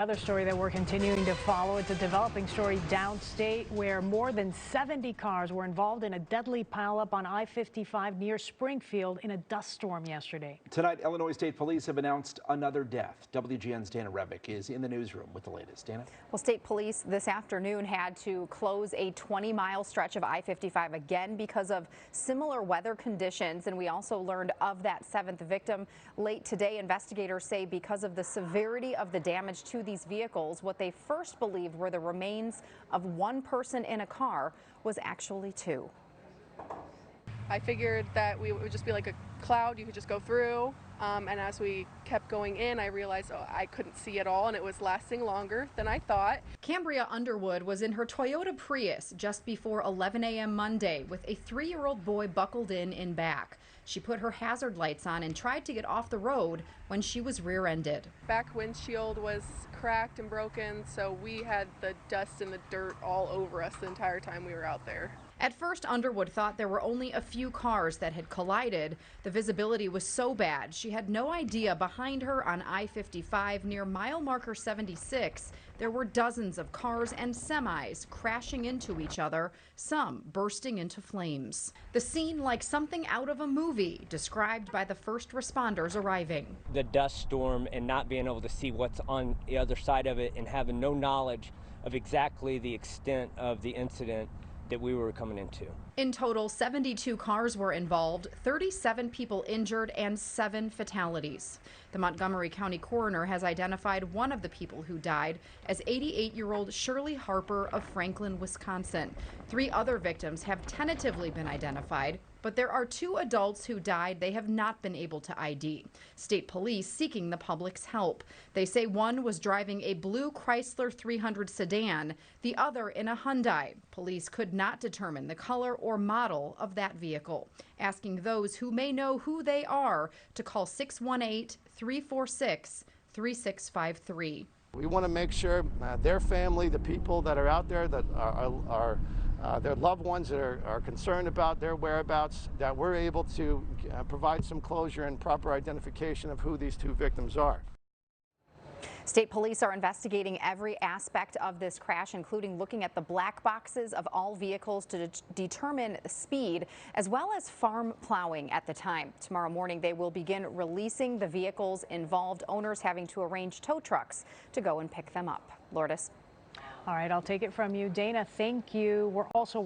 Another story that we're continuing to follow. It's a developing story downstate where more than 70 cars were involved in a deadly pileup on I-55 near Springfield in a dust storm yesterday. Tonight, Illinois State Police have announced another death. WGN's Dana Revick is in the newsroom with the latest. Dana? Well, state police this afternoon had to close a 20-mile stretch of I-55 again because of similar weather conditions. And we also learned of that seventh victim late today. Investigators say because of the severity of the damage to these vehicles, what they first believed were the remains of one person in a car was actually two. I figured that it would just be like a cloud you could just go through, and as we kept going in, I realized I couldn't see at all, and it was lasting longer than I thought. Cambria Underwood was in her Toyota Prius just before 11 a.m. Monday with a 3-year-old boy buckled in back. She put her hazard lights on and tried to get off the road when she was rear-ended. Back windshield was cracked and broken, so we had the dust and the dirt all over us the entire time we were out there. At first, Underwood thought there were only a few cars that had collided. The visibility was so bad, she had no idea behind her on I-55 near mile marker 76, there were dozens of cars and semis crashing into each other, some bursting into flames. The scene like something out of a movie, described by the first responders arriving. The dust storm and not being able to see what's on the other side of it and having no knowledge of exactly the extent of the incident that we were coming into. In total, 72 cars were involved, 37 people injured, and 7 fatalities. The Montgomery County coroner has identified one of the people who died as 88-year-old Shirley Harper of Franklin, Wisconsin. 3 other victims have tentatively been identified, but there are 2 adults who died they have not been able to ID. State police seeking the public's help. They say one was driving a blue Chrysler 300 sedan, the other in a Hyundai. Police could not determine the color or model of that vehicle, asking those who may know who they are to call 618-346-3653. We want to make sure their family, the people that are out there that are their loved ones that are concerned about their whereabouts, that we're able to provide some closure and proper identification of who these 2 victims are. State police are investigating every aspect of this crash, including looking at the black boxes of all vehicles to determine speed, as well as farm plowing at the time. Tomorrow morning, they will begin releasing the vehicles involved, owners having to arrange tow trucks to go and pick them up. Lourdes. All right, I'll take it from you. Dana, thank you. We're also